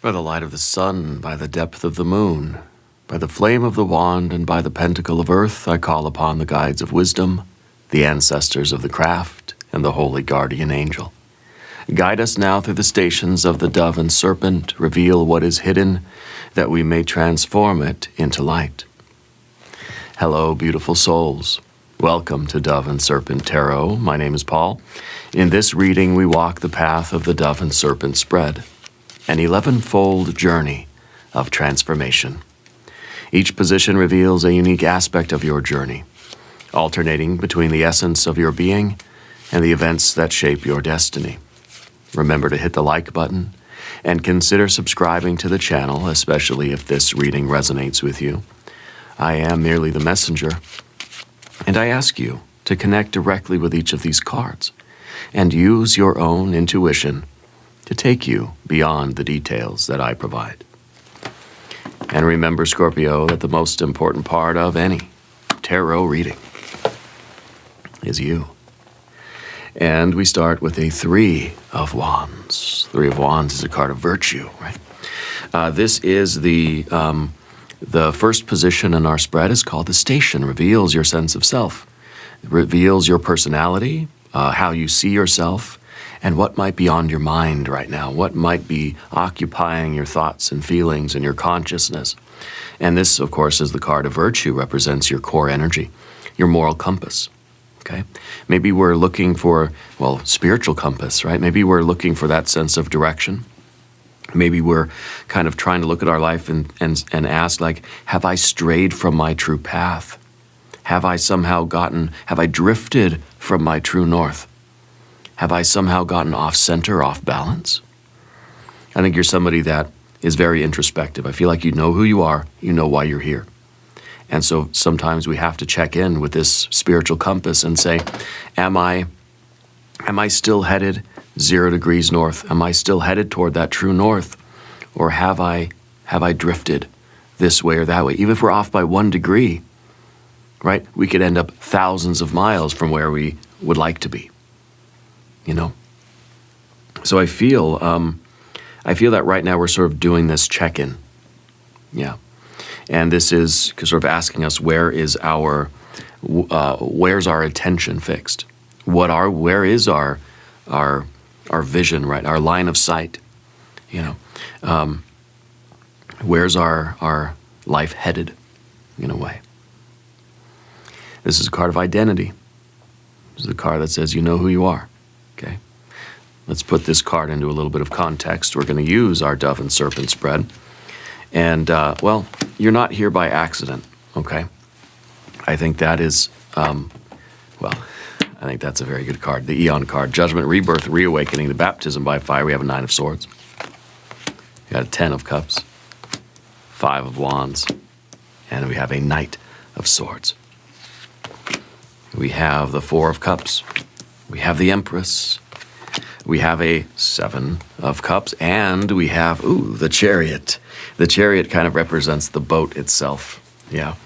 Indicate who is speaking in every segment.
Speaker 1: By the light of the sun, by the depth of the moon, by the flame of the wand, and by the pentacle of earth, I call upon the guides of wisdom, the ancestors of the craft, and the holy guardian angel. Guide us now through the stations of the dove and serpent, reveal what is hidden, that we may transform it into light. Hello, beautiful souls. Welcome to Dove and Serpent Tarot. My name is Paul. In this reading, we walk the path of the dove and serpent spread, an 11-fold journey of transformation. Each position reveals a unique aspect of your journey, alternating between the essence of your being and the events that shape your destiny. Remember to hit the like button and consider subscribing to the channel, especially if this reading resonates with you. I am merely the messenger, and I ask you to connect directly with each of these cards and use your own intuition to take you beyond the details that I provide. And remember, Scorpio, that the most important part of any tarot reading is you. And we start with a Three of Wands. Three of Wands is a card of virtue, right? This is the first position in our spread is called the station. Reveals your sense of self. It reveals your personality, how you see yourself, and what might be on your mind right now, what might be occupying your thoughts and feelings and your consciousness. And this, of course, is the card of virtue, represents your core energy, your moral compass. Okay? Maybe we're looking for, spiritual compass, right? Maybe we're looking for that sense of direction. Maybe we're kind of trying to look at our life and ask, like, have I strayed from my true path? Have I drifted from my true north? Have I somehow gotten off center, off balance? I think you're somebody that is very introspective. I feel like you know who you are, you know why you're here. And so sometimes we have to check in with this spiritual compass and say, am I still headed 0 degrees north? Am I still headed toward that true north? Or have I drifted this way or that way? Even if we're off by 1 degree, right? We could end up thousands of miles from where we would like to be, you know? So I feel that right now we're sort of doing this check-in. Yeah. And this is sort of asking us, where's our attention fixed? Where is our vision, right? Our line of sight, you know? Where's our life headed, in a way? This is a card of identity. This is a card that says you know who you are, okay? Let's put this card into a little bit of context. We're going to use our dove and serpent spread. And, you're not here by accident, okay? I think that is, I think that's a very good card. The Eon card, Judgment, Rebirth, Reawakening, the Baptism by Fire. We have a 9 of Swords. We got a 10 of Cups, 5 of Wands, and we have a Knight of Swords. We have the 4 of Cups. We have the Empress. We have a 7 of Cups, and we have, the Chariot. The Chariot kind of represents the boat itself, yeah.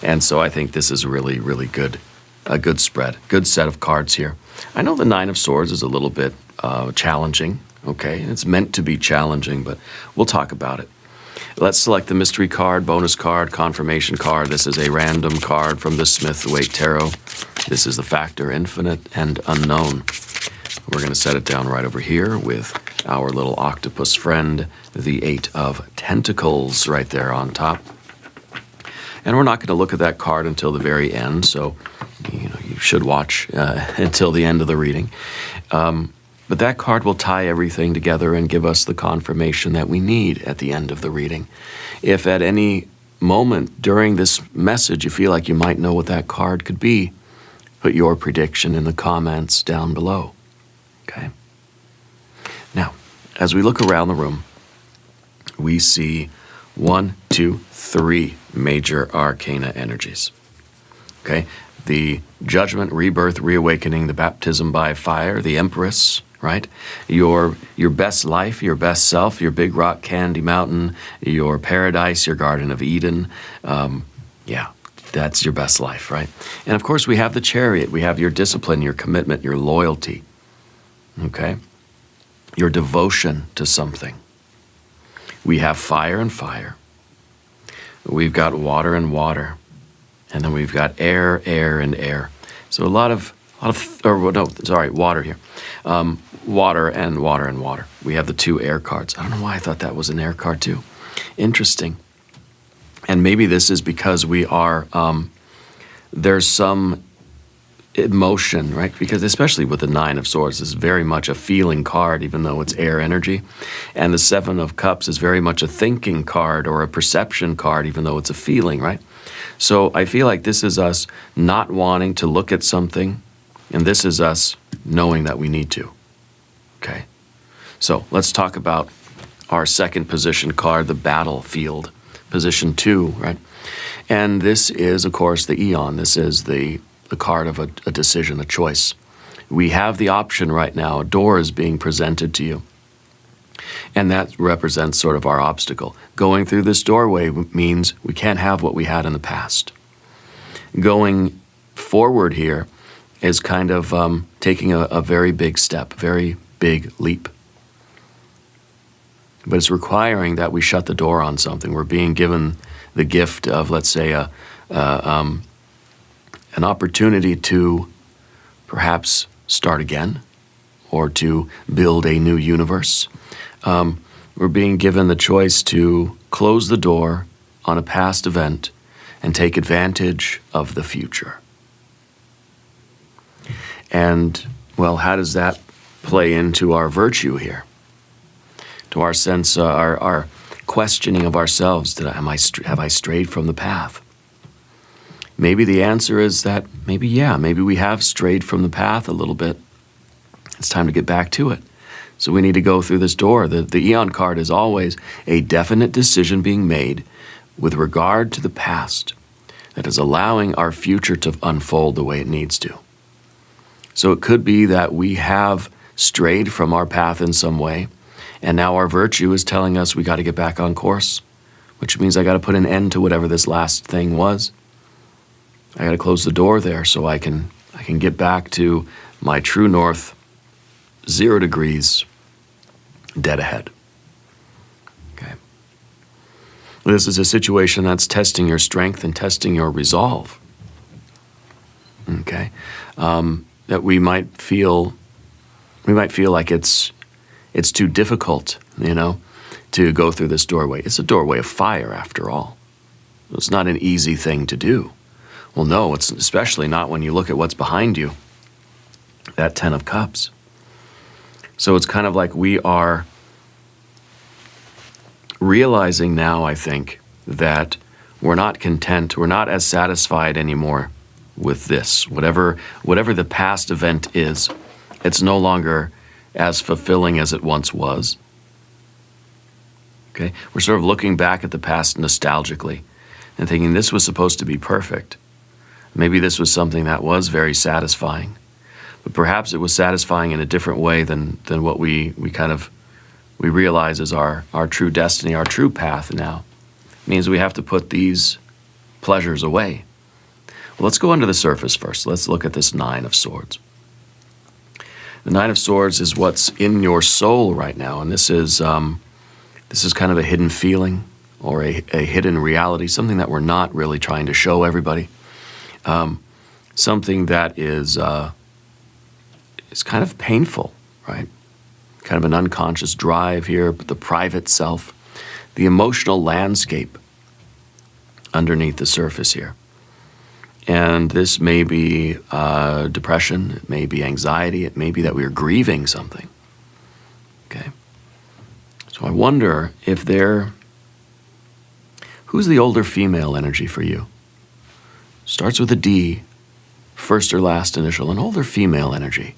Speaker 1: And so I think this is really, really good, a good spread, good set of cards here. I know the 9 of Swords is a little bit challenging, okay? It's meant to be challenging, but we'll talk about it. Let's select the mystery card, bonus card, confirmation card. This is a random card from the Smith-Waite Tarot. This is the factor, infinite and unknown. We're going to set it down right over here with our little octopus friend, the 8 of Tentacles right there on top. And we're not going to look at that card until the very end, so you should watch until the end of the reading. But that card will tie everything together and give us the confirmation that we need at the end of the reading. If at any moment during this message you feel like you might know what that card could be, put your prediction in the comments down below. Okay. Now, as we look around the room, we see 1, 2, 3 major arcana energies. Okay. The Judgment, Rebirth, Reawakening, the Baptism by Fire, the Empress, right? Your best life, your best self, your big rock candy mountain, your paradise, your Garden of Eden. That's your best life, right? And of course, we have the Chariot. We have your discipline, your commitment, your loyalty, okay? Your devotion to something. We have fire and fire. We've got water and water. And then we've got air, air, and air. So water here. Water and water and water. We have the two air cards. I don't know why I thought that was an air card too. Interesting. And maybe this is because we are, there's some emotion, right? Because especially with the Nine of Swords, this is very much a feeling card, even though it's air energy. And the Seven of Cups is very much a thinking card or a perception card, even though it's a feeling, right? So I feel like this is us not wanting to look at something, and this is us knowing that we need to, okay? So let's talk about our second position card, the battlefield, position 2, right? And this is, of course, the Eon. This is the card of a decision, a choice. We have the option right now. A door is being presented to you. And that represents sort of our obstacle. Going through this doorway means we can't have what we had in the past. Going forward here is kind of taking a very big step, very big leap. But it's requiring that we shut the door on something. We're being given the gift of, let's say, an opportunity to perhaps start again or to build a new universe. We're being given the choice to close the door on a past event and take advantage of the future. And, well, how does that play into our virtue here? To our sense, our questioning of ourselves, have I strayed from the path? Maybe the answer is that maybe we have strayed from the path a little bit. It's time to get back to it. So we need to go through this door. The Eon card is always a definite decision being made with regard to the past that is allowing our future to unfold the way it needs to. So it could be that we have strayed from our path in some way, and now our virtue is telling us we got to get back on course, which means I got to put an end to whatever this last thing was. I got to close the door there so I can get back to my true north, 0 degrees, dead ahead. Okay. This is a situation that's testing your strength and testing your resolve. Okay. That we might feel like it's too difficult, to go through this doorway. It's a doorway of fire, after all. It's not an easy thing to do. Well, no, it's especially not when you look at what's behind you, that 10 of Cups. So it's kind of like we are realizing now, I think, that we're not content, we're not as satisfied anymore with this. Whatever the past event is, it's no longer as fulfilling as it once was. Okay? We're sort of looking back at the past nostalgically and thinking this was supposed to be perfect. Maybe this was something that was very satisfying. But perhaps it was satisfying in a different way than what we realize is our true destiny, our true path now. It means we have to put these pleasures away. Well, let's go under the surface first. Let's look at this 9 of Swords. The 9 of Swords is what's in your soul right now, and this is kind of a hidden feeling or a hidden reality, something that we're not really trying to show everybody. Something that is kind of painful, right? Kind of an unconscious drive here, but the private self, the emotional landscape underneath the surface here. And this may be depression, it may be anxiety, it may be that we're grieving something. Okay? So I wonder if who's the older female energy for you? Starts with a D, first or last initial, an older female energy.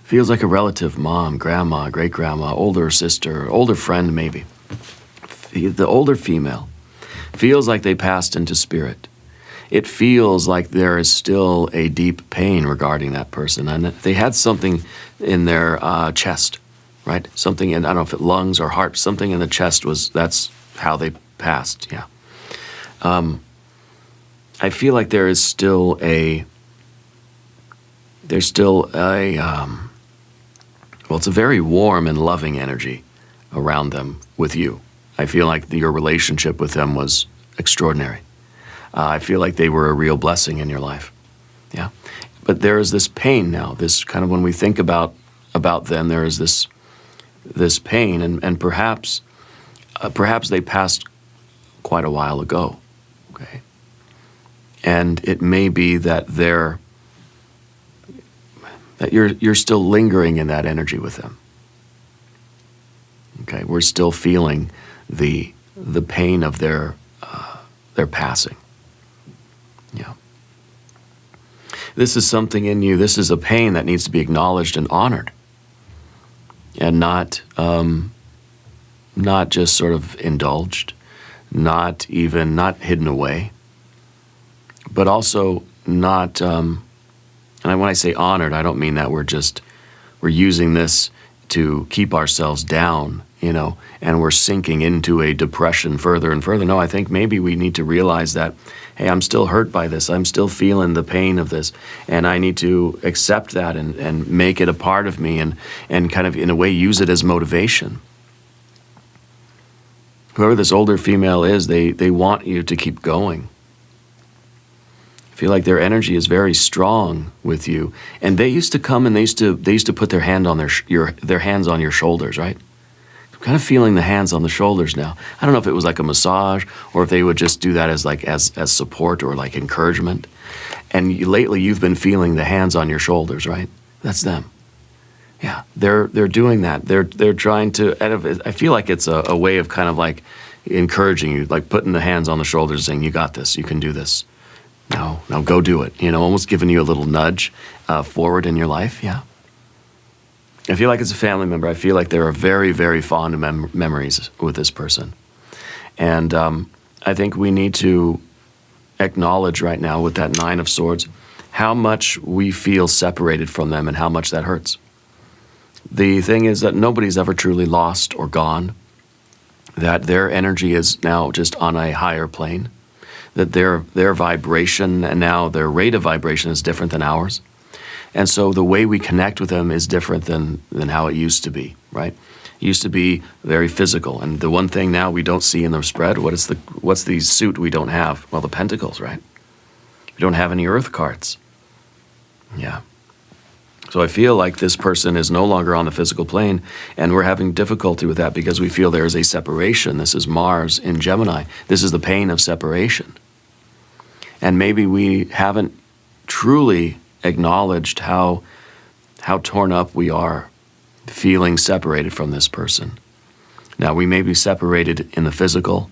Speaker 1: Feels like a relative, mom, grandma, great-grandma, older sister, older friend maybe. The older female feels like they passed into spirit. It feels like there is still a deep pain regarding that person. And they had something in their chest, right? Something in, I don't know if it lungs or heart, something in the chest that's how they passed, yeah. I feel like there is still well, it's a very warm and loving energy around them with you. I feel like your relationship with them was extraordinary. I feel like they were a real blessing in your life. Yeah. But there is this pain now, this kind of, when we think about them, there is this pain, and perhaps they passed quite a while ago, okay? And it may be that you're still lingering in that energy with them. Okay, we're still feeling the pain of their passing. Yeah. This is something in you. This is a pain that needs to be acknowledged and honored, and not just sort of indulged, not hidden away, but also not. And when I say honored, I don't mean that we're using this to keep ourselves down, and we're sinking into a depression further and further. No, I think maybe we need to realize that, hey, I'm still hurt by this. I'm still feeling the pain of this, and I need to accept that and make it a part of me, and kind of, in a way, use it as motivation. Whoever this older female is, they want you to keep going. I feel like their energy is very strong with you, and they used to come and they used to put their hand on their hands on your shoulders, right? I'm kind of feeling the hands on the shoulders now. I don't know if it was like a massage, or if they would just do that as support or like encouragement. And lately you've been feeling the hands on your shoulders, right? That's them. Yeah, they're doing that. They're trying to. I feel like it's a way of kind of like encouraging you, like putting the hands on the shoulders, saying, "You got this. You can do this. Now go do it." Almost giving you a little nudge forward in your life. Yeah. I feel like it's a family member. I feel like there are very, very fond memories with this person. And I think we need to acknowledge right now with that Nine of Swords how much we feel separated from them and how much that hurts. The thing is that nobody's ever truly lost or gone, that their energy is now just on a higher plane, that their vibration and now their rate of vibration is different than ours. And so the way we connect with them is different than how it used to be, right? It used to be very physical. And the one thing now we don't see in the spread, what's the suit we don't have? Well, the pentacles, right? We don't have any earth cards. Yeah. So I feel like this person is no longer on the physical plane, and we're having difficulty with that because we feel there is a separation. This is Mars in Gemini. This is the pain of separation. And maybe we haven't truly acknowledged how torn up we are feeling separated from this person. Now, we may be separated in the physical,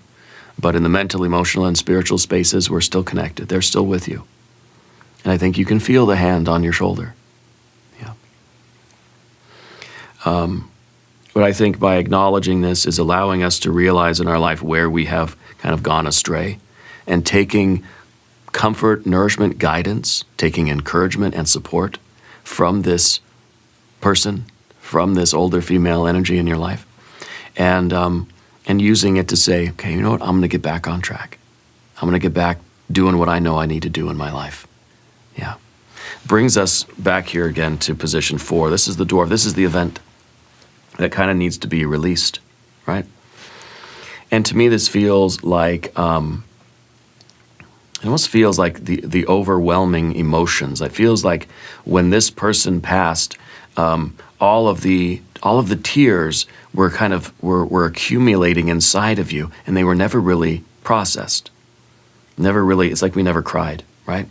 Speaker 1: but in the mental, emotional, and spiritual spaces, we're still connected. They're still with you. And I think you can feel the hand on your shoulder. Yeah. But I think by acknowledging this is allowing us to realize in our life where we have kind of gone astray, and taking comfort, nourishment, guidance, taking encouragement and support from this person, from this older female energy in your life, and using it to say, okay, you know what, I'm going to get back on track. I'm going to get back doing what I know I need to do in my life. Yeah. Brings us back here again to position 4. This is the dwarf. This is the event that kind of needs to be released, right? And to me, this feels like, it almost feels like the overwhelming emotions. It feels like when this person passed, all of the tears were accumulating inside of you, and they were never really processed. Never really, it's like we never cried, right?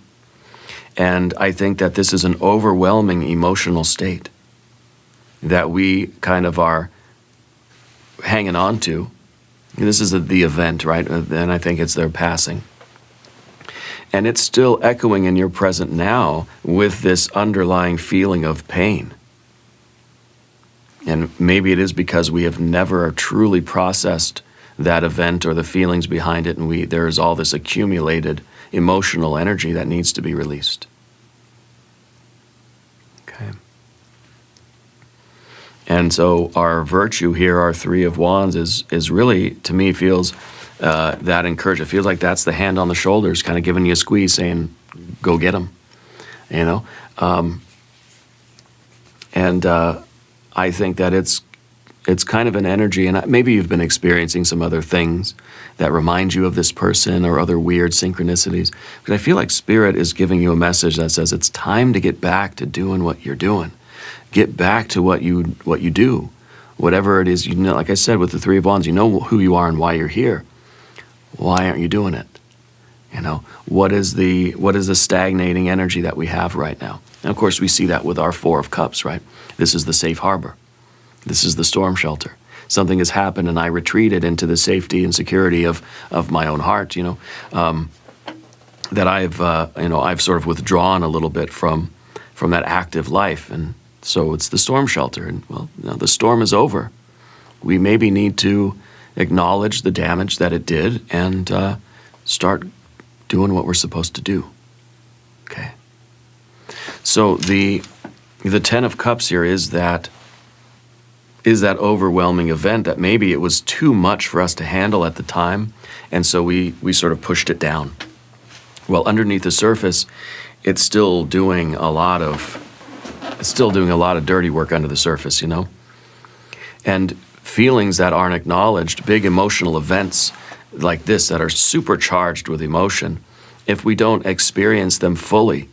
Speaker 1: And I think that this is an overwhelming emotional state that we kind of are hanging on to. This is the event, right? And I think it's their passing. And it's still echoing in your present now with this underlying feeling of pain. And maybe it is because we have never truly processed that event or the feelings behind it, and there's all this accumulated emotional energy that needs to be released. Okay. And so our virtue here, our 3 of Wands, is really, to me, feels that encouragement. It feels like that's the hand on the shoulders, kind of giving you a squeeze, saying, go get them, And I think that it's kind of an energy, and maybe you've been experiencing some other things that remind you of this person or other weird synchronicities. But I feel like Spirit is giving you a message that says it's time to get back to doing what you're doing. Get back to what you do. Whatever it is, like I said with the Three of Wands, you know who you are and why you're here. Why aren't you doing it? What is the stagnating energy that we have right now? And of course, we see that with our Four of Cups, right? This is the safe harbor. This is the storm shelter. Something has happened, and I retreated into the safety and security of my own heart. That I've sort of withdrawn a little bit from that active life, and so it's the storm shelter. And the storm is over. We maybe need to acknowledge the damage that it did and start doing what we're supposed to do. Okay. So the Ten of Cups here is that overwhelming event that maybe it was too much for us to handle at the time, and so we sort of pushed it down. Well, underneath the surface, it's still doing a lot of dirty work under the surface, And feelings that aren't acknowledged, big emotional events like this that are supercharged with emotion, if we don't experience them fully,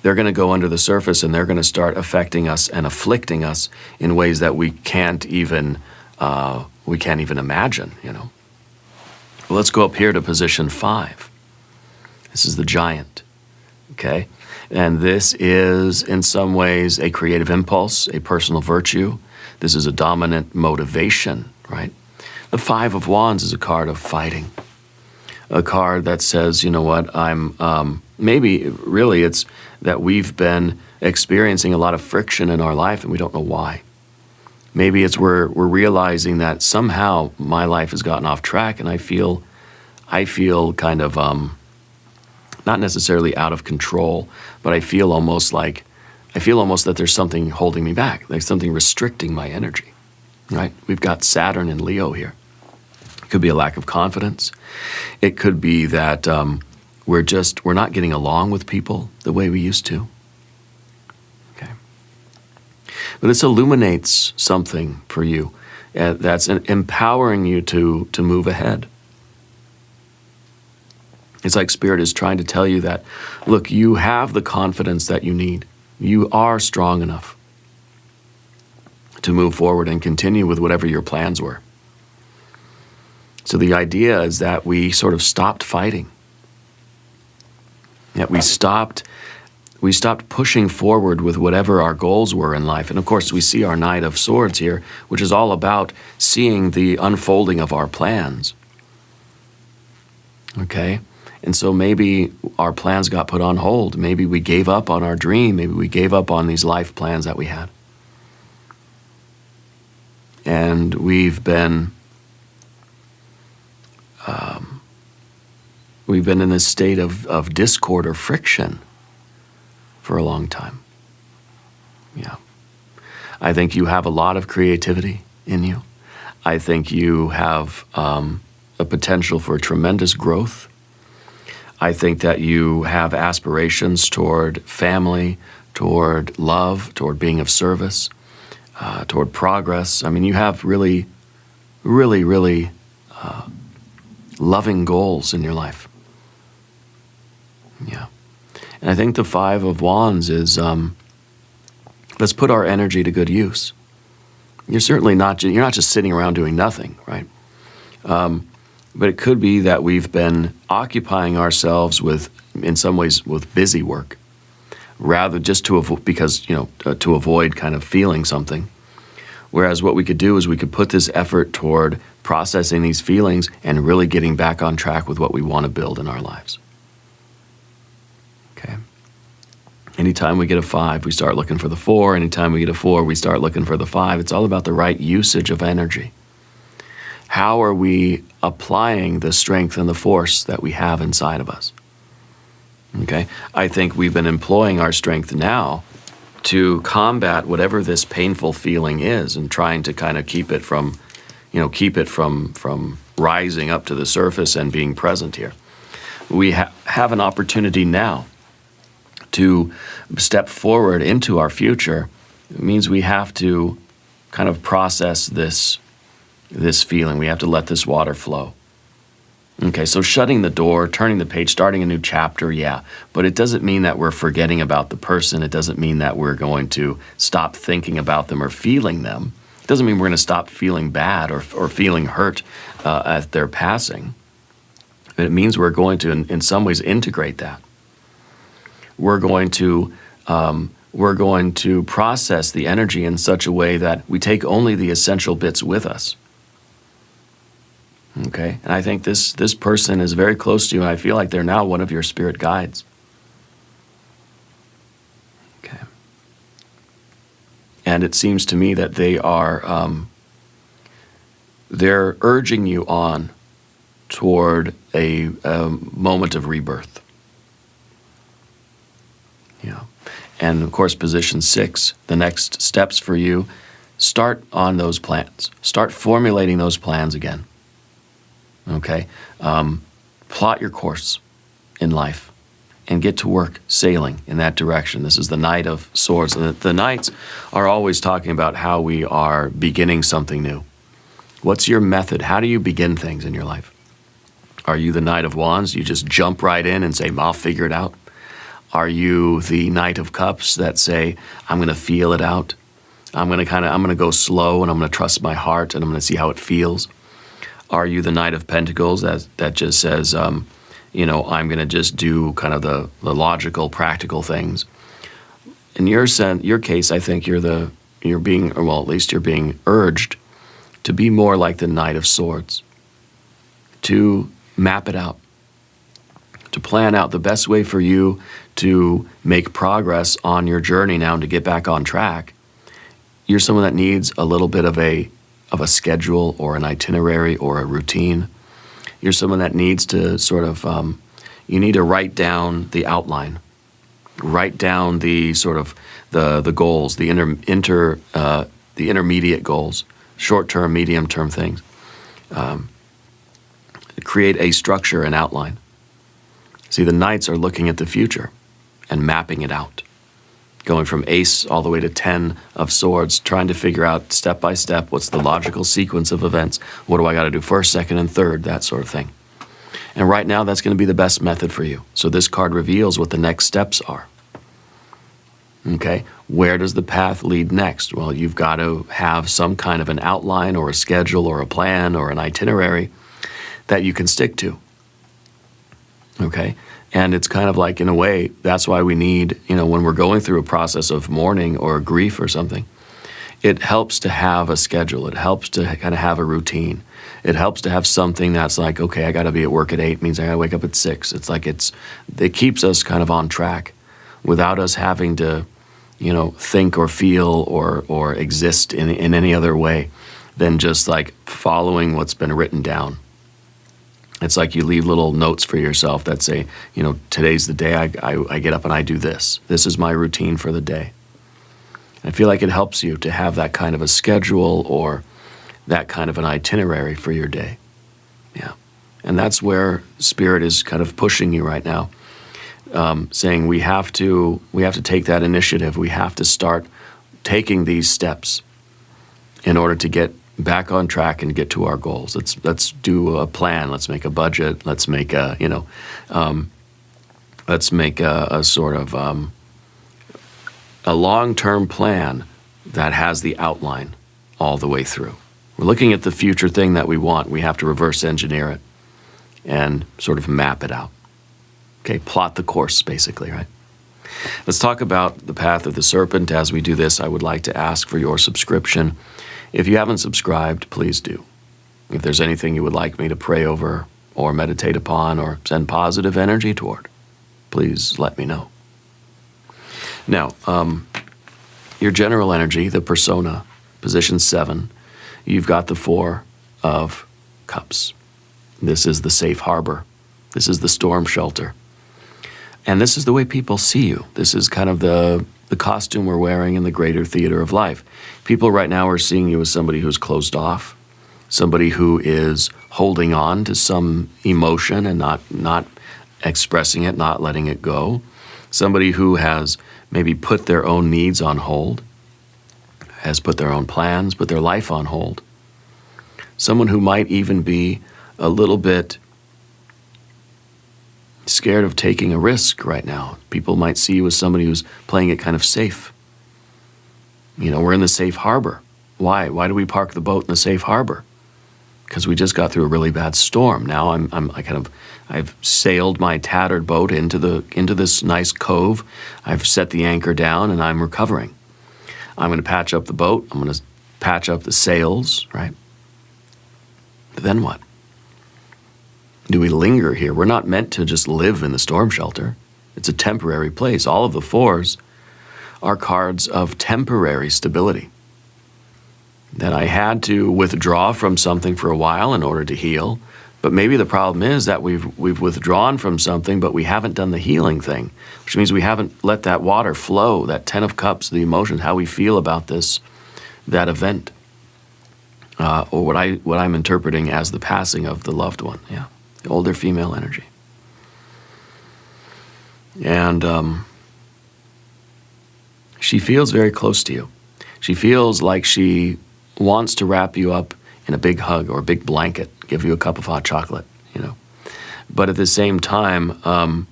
Speaker 1: they're going to go under the surface and they're going to start affecting us and afflicting us in ways that we can't even imagine, Well, let's go up here to position 5. This is the Giant, okay? And this is, in some ways, a creative impulse, a personal virtue. This is a dominant motivation, right? The Five of Wands is a card of fighting, a card that says, you know what, maybe really it's that we've been experiencing a lot of friction in our life and we don't know why. Maybe it's we're realizing that somehow my life has gotten off track and I feel kind of, not necessarily out of control, but I feel almost that there's something holding me back. There's something restricting my energy, right? We've got Saturn and Leo here. It could be a lack of confidence. It could be that we're not getting along with people the way we used to. Okay. But this illuminates something for you that's empowering you to move ahead. It's like Spirit is trying to tell you that, look, you have the confidence that you need. You are strong enough to move forward and continue with whatever your plans were. So the idea is that we sort of stopped fighting. That we stopped pushing forward with whatever our goals were in life. And of course, we see our Knight of Swords here, which is all about seeing the unfolding of our plans. Okay? And so maybe our plans got put on hold. Maybe we gave up on our dream. Maybe we gave up on these life plans that we had. And we've been in this state of discord or friction for a long time. Yeah. I think you have a lot of creativity in you. I think you have a potential for tremendous growth. I think that you have aspirations toward family, toward love, toward being of service, toward progress. I mean, you have really, really, really loving goals in your life. Yeah. And I think the Five of Wands is, let's put our energy to good use. You're certainly you're not just sitting around doing nothing, right? But it could be that we've been occupying ourselves in some ways with busy work, rather just to avoid kind of feeling something. Whereas what we could do is we could put this effort toward processing these feelings and really getting back on track with what we want to build in our lives. Okay. Anytime we get a 5, we start looking for the 4. Anytime we get a 4, we start looking for the 5. It's all about the right usage of energy. How are we applying the strength and the force that we have inside of us? Okay? I think we've been employing our strength now to combat whatever this painful feeling is and trying to kind of keep it from rising up to the surface and being present here. We have an opportunity now to step forward into our future. It means we have to kind of process this feeling. We have to let this water flow. Okay, so shutting the door, turning the page, starting a new chapter, yeah. But it doesn't mean that we're forgetting about the person. It doesn't mean that we're going to stop thinking about them or feeling them. It doesn't mean we're going to stop feeling bad or feeling hurt at their passing. But it means we're going to, in some ways, integrate that. We're going to process the energy in such a way that we take only the essential bits with us. Okay, and I think this person is very close to you, and I feel like they're now one of your spirit guides. Okay, and it seems to me that they are they're urging you on toward a moment of rebirth. Yeah, and of course, position 6, the next steps for you, start on those plans. Start formulating those plans again. Okay, plot your course in life and get to work sailing in that direction. This is the Knight of Swords. And the Knights are always talking about how we are beginning something new. What's your method? How do you begin things in your life? Are you the Knight of Wands? You just jump right in and say, I'll figure it out. Are you the Knight of Cups that say, I'm going to feel it out? I'm going to go slow, and I'm going to trust my heart, and I'm going to see how it feels? Are you the Knight of Pentacles that just says, I'm going to just do kind of the logical, practical things? In your case, I think you're being urged to be more like the Knight of Swords, to map it out, to plan out the best way for you to make progress on your journey now and to get back on track. You're someone that needs a little bit of a schedule or an itinerary or a routine. You're someone that needs to sort of, you need to write down the outline, write down the sort of the goals, the intermediate goals, short-term, medium-term things. Create a structure and outline. See, the Knights are looking at the future and mapping it out, going from Ace all the way to 10 of Swords, trying to figure out step by step what's the logical sequence of events. What do I got to do first, second, and third, that sort of thing. And right now, that's going to be the best method for you. So this card reveals what the next steps are. Okay, where does the path lead next? Well, you've got to have some kind of an outline or a schedule or a plan or an itinerary that you can stick to. Okay, and it's kind of like, in a way, that's why we need, when we're going through a process of mourning or grief or something, it helps to have a schedule. It helps to kind of have a routine. It helps to have something that's like, okay, I got to be at work at 8, means I got to wake up at 6. It's like it keeps us kind of on track without us having to, think or feel or exist in any other way than just like following what's been written down. It's like you leave little notes for yourself that say, today's the day I get up and I do this. This is my routine for the day. I feel like it helps you to have that kind of a schedule or that kind of an itinerary for your day. Yeah. And that's where Spirit is kind of pushing you right now, saying we have to take that initiative. We have to start taking these steps in order to get back on track and get to our goals. Let's do a plan. Let's make a budget. Let's make a sort of a long-term plan that has the outline all the way through. We're looking at the future thing that we want. We have to reverse engineer it and sort of map it out. Okay, plot the course, basically, right? Let's talk about the path of the serpent. As we do this, I would like to ask for your subscription. If you haven't subscribed, please do. If there's anything you would like me to pray over or meditate upon or send positive energy toward, please let me know. Now, your general energy, the persona, position 7, you've got the 4 of Cups. This is the safe harbor. This is the storm shelter. And this is the way people see you. This is kind of the costume we're wearing in the greater theater of life. People right now are seeing you as somebody who's closed off, somebody who is holding on to some emotion and not expressing it, not letting it go, somebody who has maybe put their own needs on hold, has put their own plans, put their life on hold. Someone who might even be a little bit scared of taking a risk right now. People might see you as somebody who's playing it kind of safe. You know, we're in the safe harbor. Why? Why do we park the boat in the safe harbor? Because we just got through a really bad storm. Now I've sailed my tattered boat into this nice cove. I've set the anchor down and I'm recovering. I'm going to patch up the boat. I'm going to patch up the sails, right? But then what? Do we linger here? We're not meant to just live in the storm shelter. It's a temporary place. All of the fours are cards of temporary stability. That I had to withdraw from something for a while in order to heal. But maybe the problem is that we've withdrawn from something, but we haven't done the healing thing, which means we haven't let that water flow, that 10 of Cups, the emotions, how we feel about that event, or what I'm interpreting as the passing of the loved one. Yeah, the older female energy. And she feels very close to you. She feels like she wants to wrap you up in a big hug or a big blanket, give you a cup of hot chocolate, you know. But at the same time,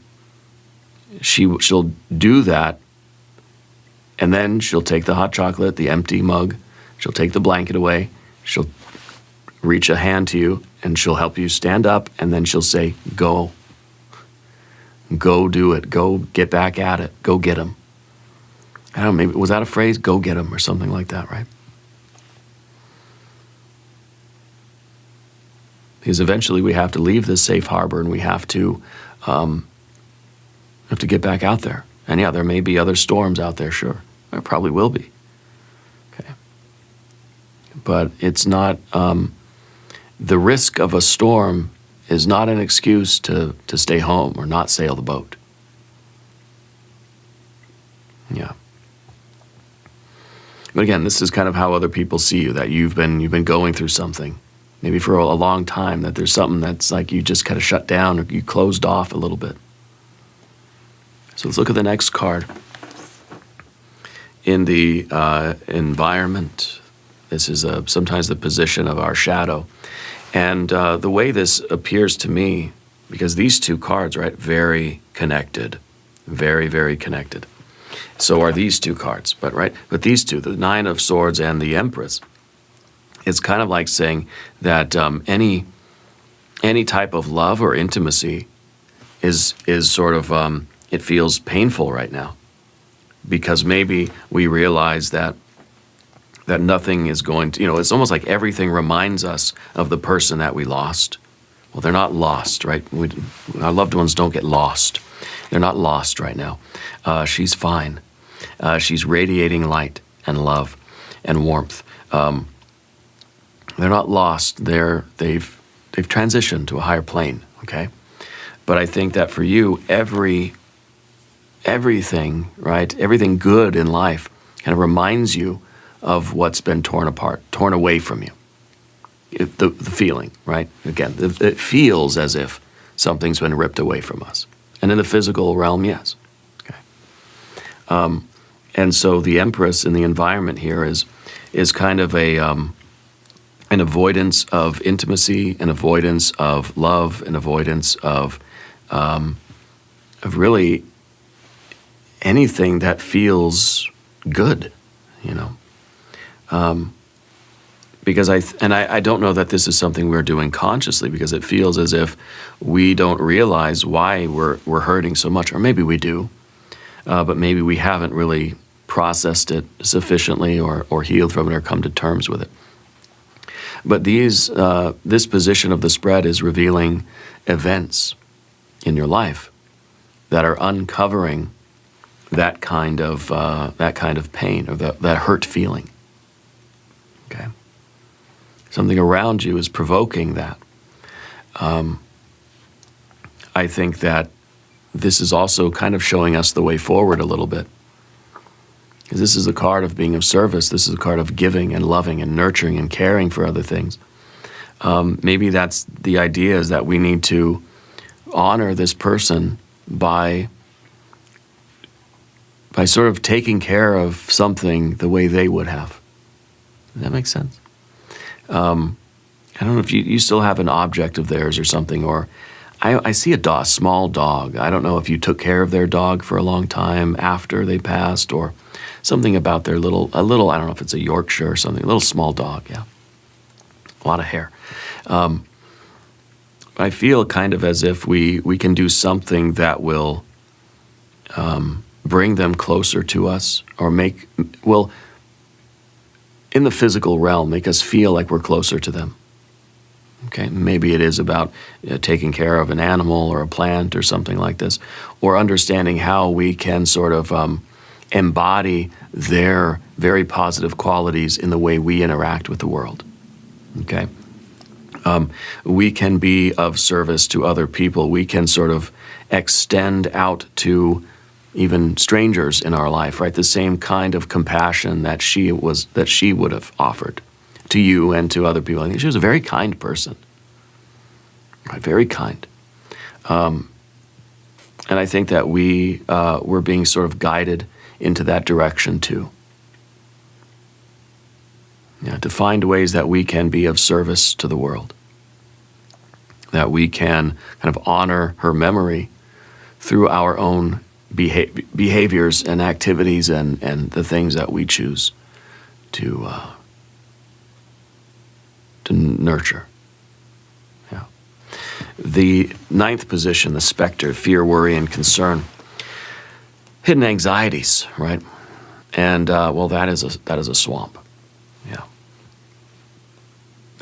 Speaker 1: she'll do that, and then she'll take the hot chocolate, the empty mug, she'll take the blanket away, she'll reach a hand to you, and she'll help you stand up, and then she'll say, go. Go do it. Go get back at it. Go get him. I don't know, maybe, was that a phrase? Go get him or something like that, right? Because eventually we have to leave this safe harbor and we have to get back out there. And yeah, there may be other storms out there, sure. There probably will be. Okay. But it's not, the risk of a storm is not an excuse to stay home or not sail the boat. Yeah. But again, this is kind of how other people see you, that you've been going through something. Maybe for a long time, that there's something that's like you just kind of shut down or you closed off a little bit. So let's look at the next card. In the environment, this is sometimes the position of our shadow. And the way this appears to me, because these two cards, right, very connected, very, very connected. So are these two cards, but these two, the Nine of Swords and the Empress, it's kind of like saying that any type of love or intimacy is sort of, it feels painful right now. Because maybe we realize that nothing is going to, it's almost like everything reminds us of the person that we lost. Well, they're not lost, right? Our loved ones don't get lost. They're not lost right now. She's fine. She's radiating light and love and warmth. They're not lost. They've transitioned to a higher plane, okay? But I think that for you, everything, right, everything good in life kind of reminds you of what's been torn apart, torn away from you. The feeling, right? Again, it feels as if something's been ripped away from us. And in the physical realm, yes. Okay. And so the Empress in the environment here is kind of an avoidance of intimacy, an avoidance of love, an avoidance of really anything that feels good, because I don't know that this is something we're doing consciously, because it feels as if we don't realize why we're hurting so much, or maybe we do, but maybe we haven't really processed it sufficiently or healed from it or come to terms with it. But this position of the spread is revealing events in your life that are uncovering that kind of pain or that hurt feeling. Okay, something around you is provoking that. I think that this is also kind of showing us the way forward a little bit. Because this is a card of being of service. This is a card of giving and loving and nurturing and caring for other things. Maybe that's the idea, is that we need to honor this person by sort of taking care of something the way they would have. Does that make sense? I don't know if you still have an object of theirs or something, or I see a small dog. I don't know if you took care of their dog for a long time after they passed, or something about their little, I don't know if it's a Yorkshire or something, a little small dog, yeah. A lot of hair. I feel kind of as if we can do something that will bring them closer to us, or will, in the physical realm, make us feel like we're closer to them. Okay, maybe it is about taking care of an animal or a plant or something like this, or understanding how we can sort of embody their very positive qualities in the way we interact with the world. Okay, we can be of service to other people. We can sort of extend out to even strangers in our life, right? The same kind of compassion that she would have offered to you and to other people. I think she was a very kind person, right? Very kind. And I think that we're being sort of guided into that direction too. Yeah, to find ways that we can be of service to the world, that we can kind of honor her memory through our own behaviors and activities and the things that we choose to nurture. Yeah. The ninth position, the spectre, fear, worry, and concern. Hidden anxieties, right? And well, that is a swamp. Yeah.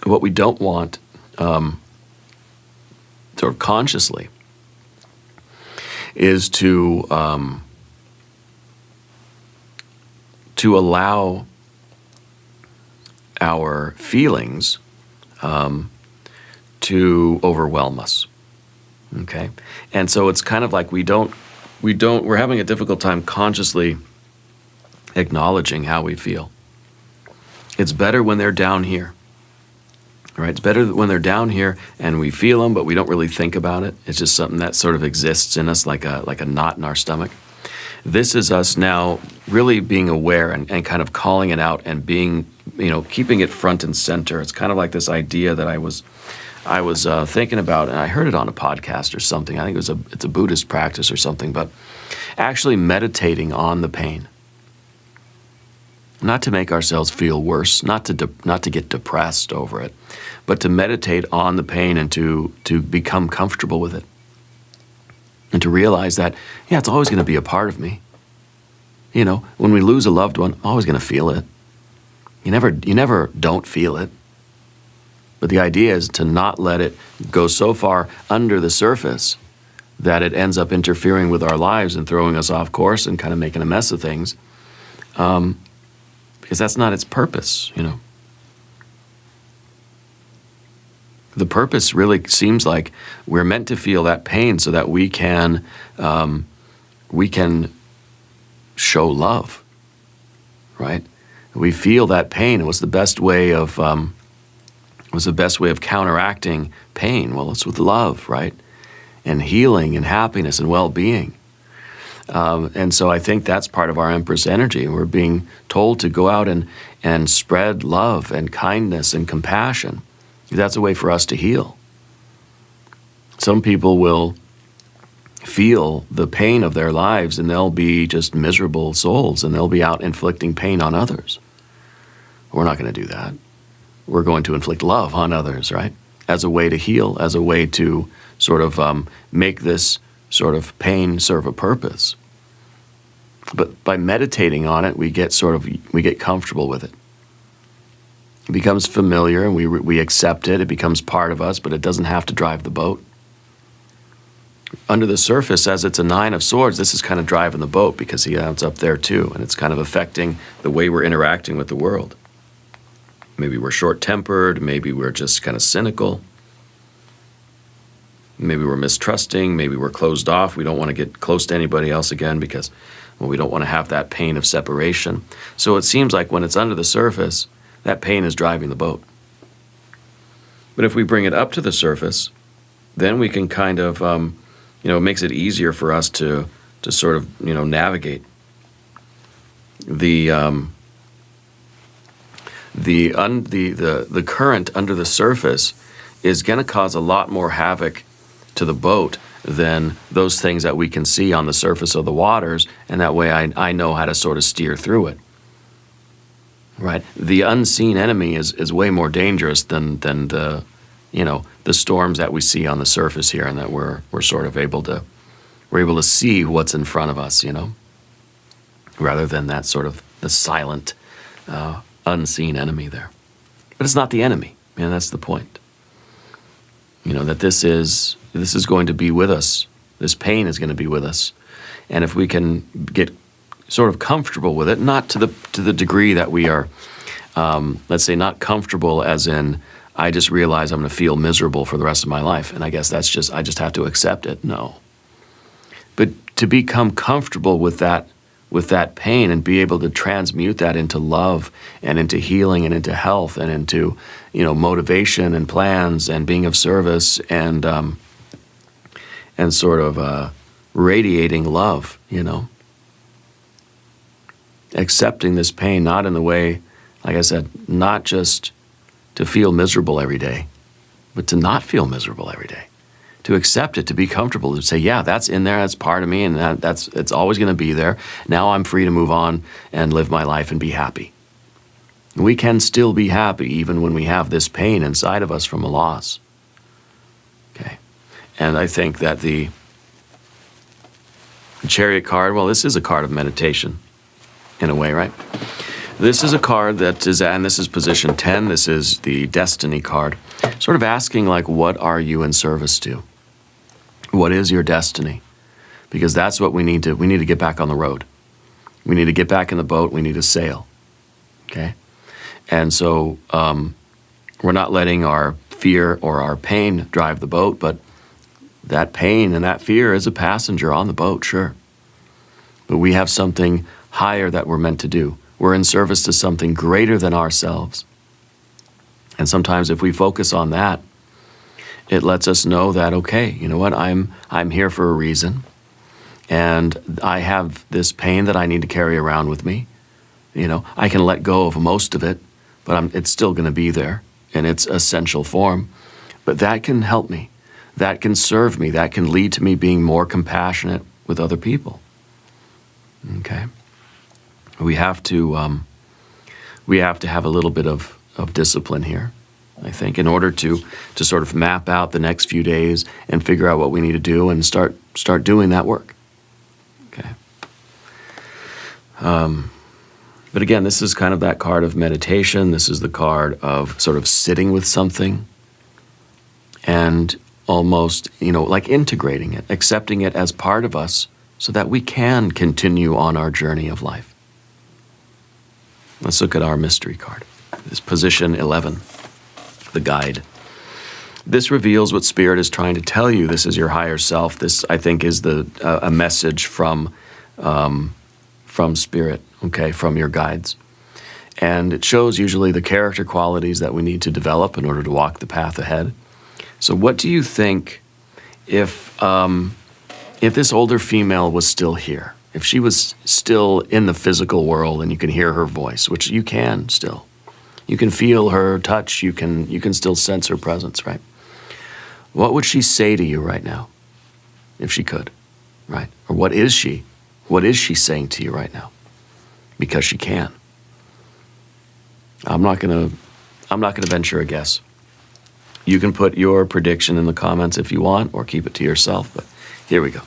Speaker 1: What we don't want, sort of consciously, is to allow our feelings to overwhelm us. Okay, and so it's kind of like we're having a difficult time consciously acknowledging how we feel. It's better when they're down here. Right? It's better when they're down here and we feel them, but we don't really think about it. It's just something that sort of exists in us like a knot in our stomach. This is us now really being aware and kind of calling it out and being, keeping it front and center. It's kind of like this idea that I was thinking about, and I heard it on a podcast or something. I think it's a Buddhist practice or something, but actually meditating on the pain. Not to make ourselves feel worse, not to get depressed over it, but to meditate on the pain and to become comfortable with it. And to realize that, yeah, it's always going to be a part of me. When we lose a loved one, I'm always going to feel it. You never don't feel it. But the idea is to not let it go so far under the surface that it ends up interfering with our lives and throwing us off course and kind of making a mess of things. Because that's not its purpose, The purpose really seems like we're meant to feel that pain so that we can show love, right? We feel that pain. What's the best way of counteracting pain? Well, it's with love, right? And healing and happiness and well-being. And so I think that's part of our Empress energy. We're being told to go out and spread love and kindness and compassion. That's a way for us to heal. Some people will feel the pain of their lives and they'll be just miserable souls and they'll be out inflicting pain on others. We're not going to do that. We're going to inflict love on others, right? As a way to heal, as a way to sort of make this sort of pain serve a purpose. But by meditating on it, we get comfortable with it. It becomes familiar and we accept it. It becomes part of us, but it doesn't have to drive the boat. Under the surface, as it's a 9 of Swords, this is kind of driving the boat because it's up there too, and it's kind of affecting the way we're interacting with the world. Maybe we're short-tempered, maybe we're just kind of cynical. Maybe we're mistrusting, maybe we're closed off. We don't want to get close to anybody else again because, well, we don't want to have that pain of separation. So it seems like when it's under the surface, that pain is driving the boat. But if we bring it up to the surface, then we can kind of, it makes it easier for us to sort of, the current under the surface is going to cause a lot more havoc to the boat than those things that we can see on the surface of the waters, and that way I know how to sort of steer through it. Right? The unseen enemy is way more dangerous than the, the storms that we see on the surface here, and that we're sort of able to see what's in front of us, rather than that sort of the silent, unseen enemy there. But it's not the enemy, and that's the point. That this is going to be with us. This pain is going to be with us, and if we can get sort of comfortable with it, not to the degree that we are, let's say, not comfortable as in I just realize I'm going to feel miserable for the rest of my life, and I guess I just have to accept it. No, but to become comfortable with that pain and be able to transmute that into love and into healing and into health and into motivation and plans and being of service and sort of radiating love, accepting this pain, not in the way, like I said, not just to feel miserable every day, but to not feel miserable every day. To accept it, to be comfortable, to say, yeah, that's in there, that's part of me, and it's always going to be there. Now I'm free to move on and live my life and be happy. We can still be happy even when we have this pain inside of us from a loss. Okay, and I think that the Chariot card, well, this is a card of meditation, in a way, right? This is a card that is, and this is position 10, this is the Destiny card, sort of asking, like, what are you in service to? What is your destiny? Because that's what we need to get back on the road. We need to get back in the boat, we need to sail, okay? And so we're not letting our fear or our pain drive the boat, but that pain and that fear is a passenger on the boat, sure. But we have something higher that we're meant to do. We're in service to something greater than ourselves. And sometimes if we focus on that, it lets us know that, okay, you know what, I'm here for a reason, and I have this pain that I need to carry around with me. I can let go of most of it, but it's still going to be there in its essential form. But that can help me. That can serve me. That can lead to me being more compassionate with other people. Okay? We have to have a little bit of discipline here, I think, in order to sort of map out the next few days and figure out what we need to do and start doing that work. Okay. But again, this is kind of that card of meditation. This is the card of sort of sitting with something and almost, like integrating it, accepting it as part of us so that we can continue on our journey of life. Let's look at our mystery card. This position 11, the guide. This reveals what Spirit is trying to tell you. This is your higher self. This, I think, is a message from Spirit, okay, from your guides. And it shows usually the character qualities that we need to develop in order to walk the path ahead. So what do you think if this older female was still here? If she was still in the physical world and you can hear her voice, which you can still. You can feel her touch, you can still sense her presence, right? What would she say to you right now? If she could, right? Or what is she saying to you right now? Because she can. I'm not gonna venture a guess. You can put your prediction in the comments if you want, or keep it to yourself, but here we go.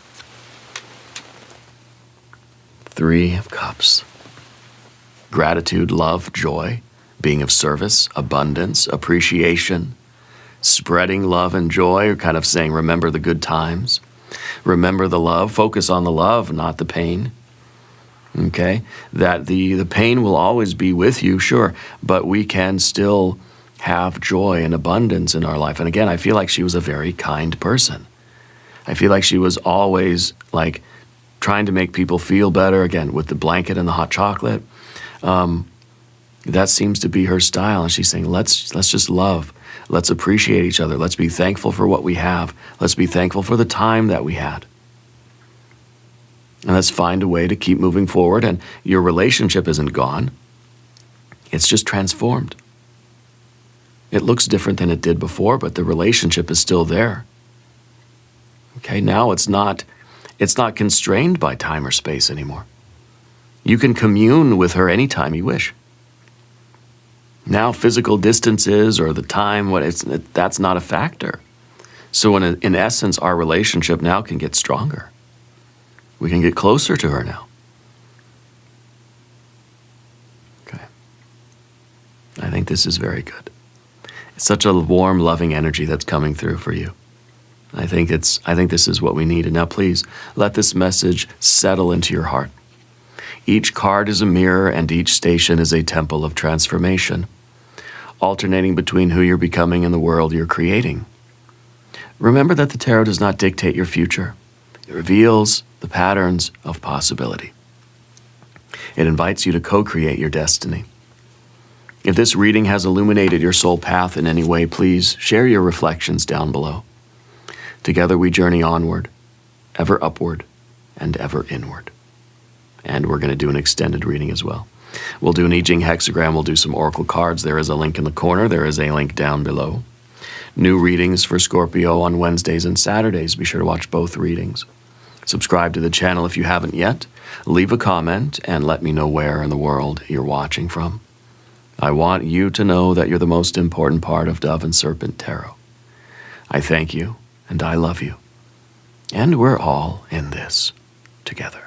Speaker 1: 3 of Cups. Gratitude, love, joy, being of service, abundance, appreciation, spreading love and joy, or kind of saying, remember the good times. Remember the love, focus on the love, not the pain. Okay? That the pain will always be with you, sure, but we can still have joy and abundance in our life. And again, I feel like she was a very kind person. I feel like she was always like trying to make people feel better, again, with the blanket and the hot chocolate. That seems to be her style. And she's saying, let's just love. Let's appreciate each other. Let's be thankful for what we have. Let's be thankful for the time that we had. And let's find a way to keep moving forward. And your relationship isn't gone. It's just transformed. It looks different than it did before, but the relationship is still there. Okay, now it's not constrained by time or space anymore. You can commune with her anytime you wish. Now physical distances or the time, that's not a factor. So in essence, our relationship now can get stronger. We can get closer to her now. Okay. I think this is very good. It's such a warm, loving energy that's coming through for you. I think this is what we need. And now please let this message settle into your heart. Each card is a mirror and each station is a temple of transformation, alternating between who you're becoming and the world you're creating. Remember that the tarot does not dictate your future. It reveals the patterns of possibility. It invites you to co-create your destiny. If this reading has illuminated your soul path in any way, please share your reflections down below. Together we journey onward, ever upward, and ever inward. And we're going to do an extended reading as well. We'll do an I Ching hexagram. We'll do some oracle cards. There is a link in the corner. There is a link down below. New readings for Scorpio on Wednesdays and Saturdays. Be sure to watch both readings. Subscribe to the channel if you haven't yet. Leave a comment and let me know where in the world you're watching from. I want you to know that you're the most important part of Dove and Serpent Tarot. I thank you and I love you. And we're all in this together.